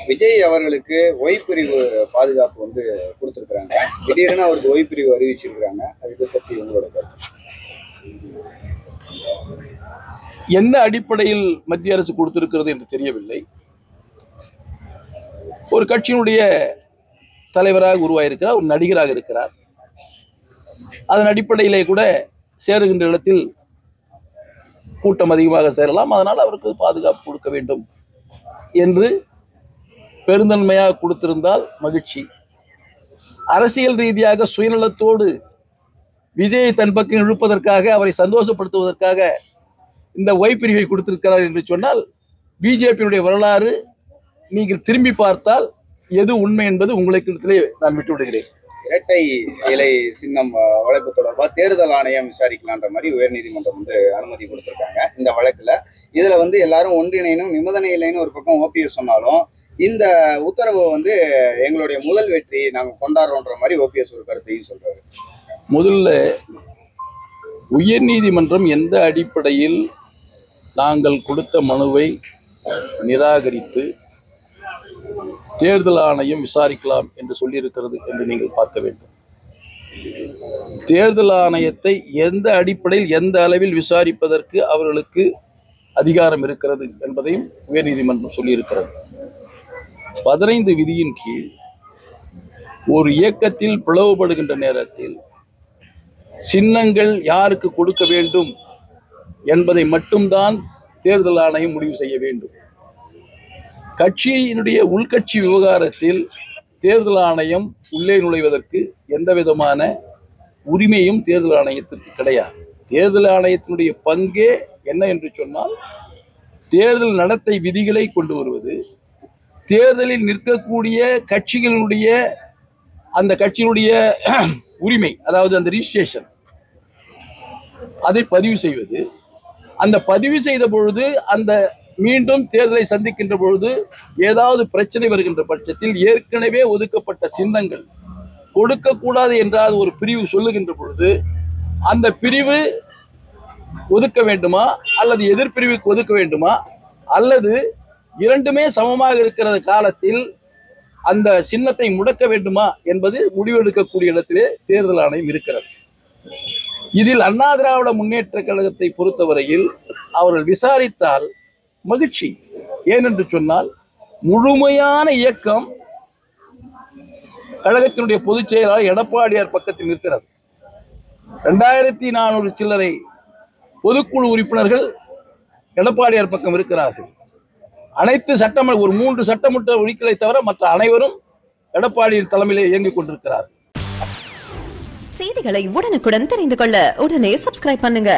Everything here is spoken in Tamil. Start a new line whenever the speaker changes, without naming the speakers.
விஜய் அவர்களுக்கு ஓய்பிரிவு பாதுகாப்பு வந்து கொடுத்துருக்காங்க. திடீர்னு அவருக்கு ஓய்பிரிவு அறிவிச்சிருக்காங்க. அதை பற்றி உங்களோட கருத்து?
என்ன அடிப்படையில் மத்திய அரசு கொடுத்திருக்கிறது என்று தெரியவில்லை. ஒரு கட்சியினுடைய தலைவராக உருவாயிருக்கிறார், ஒரு நடிகராக இருக்கிறார். அதன் அடிப்படையிலே கூட சேருகின்ற இடத்தில் கூட்டம் அதிகமாக சேரலாம், அதனால் அவருக்கு பாதுகாப்பு கொடுக்க வேண்டும் என்று பெருந்தன்மையாக கொடுத்திருந்தால் மகிழ்ச்சி. அரசியல் ரீதியாக சுயநலத்தோடு விஜயை தன் பக்கம் இழுப்பதற்காக, அவரை சந்தோஷப்படுத்துவதற்காக இந்த ஓய்பிரிவை கொடுத்திருக்கிறார் என்று சொன்னால், பிஜேபியினுடைய வரலாறு நீங்கள் திரும்பி பார்த்தால் எது உண்மை என்பது உங்களுக்கு நான் விட்டுவிடுகிறேன்.
இரட்டை இலை சின்னம் வழக்கு தொடர்பாக தேர்தல் ஆணையம் விசாரிக்கலான்ற மாதிரி உயர்நீதிமன்றம் வந்து அனுமதி கொடுத்திருக்காங்க. இந்த வழக்குல இதுல வந்து எல்லாரும் ஒன்றிணைனும் நிபந்தனை இல்லைன்னு ஒரு பக்கம் ஓபிஎஸ் சொன்னாலும், இந்த உத்தரவு வந்து எங்களுடைய முதல் வெற்றி நாங்க கொண்டாடுறோன்ற மாதிரி ஓபிஎஸ் ஒரு கருத்தையும் சொல்றாரு.
முதல்ல உயர்நீதிமன்றம் எந்த அடிப்படையில் நாங்கள் கொடுத்த மனுவை நிராகரித்து தேர்தல் ஆணையம் விசாரிக்கலாம் என்று சொல்லியிருக்கிறது என்று நீங்கள் பார்க்க வேண்டும். தேர்தல் ஆணையத்தை எந்த அடிப்படையில் எந்த அளவில் விசாரிப்பதற்கு அவர்களுக்கு அதிகாரம் இருக்கிறது என்பதையும் உயர்நீதிமன்றம் சொல்லியிருக்கிறது. 15 விதியின் கீழ் ஒரு இயக்கத்தில் பிளவுபடுகின்ற நேரத்தில் சின்னங்கள் யாருக்கு கொடுக்க வேண்டும் என்பதை மட்டும்தான் தேர்தல் ஆணையம் முடிவு செய்ய வேண்டும். கட்சியினுடைய உள்கட்சி விவகாரத்தில் தேர்தல் ஆணையம் உள்ளே நுழைவதற்கு எந்த விதமான உரிமையும் தேர்தல் ஆணையத்திற்கு கிடையாது. தேர்தல் ஆணையத்தினுடைய பங்கே என்ன என்று சொன்னால், தேர்தல் நடத்தை விதிகளை கொண்டு வருவது, தேர்தலில் நிற்கக்கூடிய கட்சிகளுடைய அந்த கட்சியினுடைய உரிமை, அதாவது அந்த ரிஜிஸ்ட்ரேஷன், அதை பதிவு செய்வது. அந்த பதிவு செய்த பொழுது அந்த மீண்டும் தேர்தலை சந்திக்கின்ற பொழுது ஏதாவது பிரச்சனை வருகின்ற பட்சத்தில் ஏற்கனவே ஒதுக்கப்பட்ட சின்னங்கள் கொடுக்கக்கூடாது என்றால் ஒரு பிரிவு சொல்லுகின்ற பொழுது அந்த பிரிவு ஒதுக்க வேண்டுமா அல்லது எதிர்பிரிவுக்கு ஒதுக்க வேண்டுமா அல்லது இரண்டுமே சமமாக இருக்கிற காலத்தில் அந்த சின்னத்தை முடக்க வேண்டுமா என்பது முடிவெடுக்கக்கூடிய இடத்திலே தேர்தல் ஆணையம் இருக்கிறது. இதில் அண்ணா திராவிட முன்னேற்ற கழகத்தை பொறுத்தவரையில் அவர்கள் விசாரித்தால் மகிழ்ச்சி. ஏனென்று சொன்னால், முழுமையான இயக்கம் கழகத்தினுடைய பொதுச் செயலாளர் எடப்பாடியார் பக்கத்தில் இருக்கிறது. 2400 சில்லறை பொதுக்குழு உறுப்பினர்கள் எடப்பாடியார் பக்கம் இருக்கிறார்கள். அனைத்து சட்டமன்ற ஒரு 3 சட்டமன்ற உறுப்பினர்களை தவிர மற்ற அனைவரும் எடப்பாடியின் தலைமையிலே இயங்கிக் கொண்டிருக்கிறார்கள்.
செய்திகளை உடனுக்குடன் தெரிந்து கொள்ள உடனே சப்ஸ்கிரைப் பண்ணுங்க.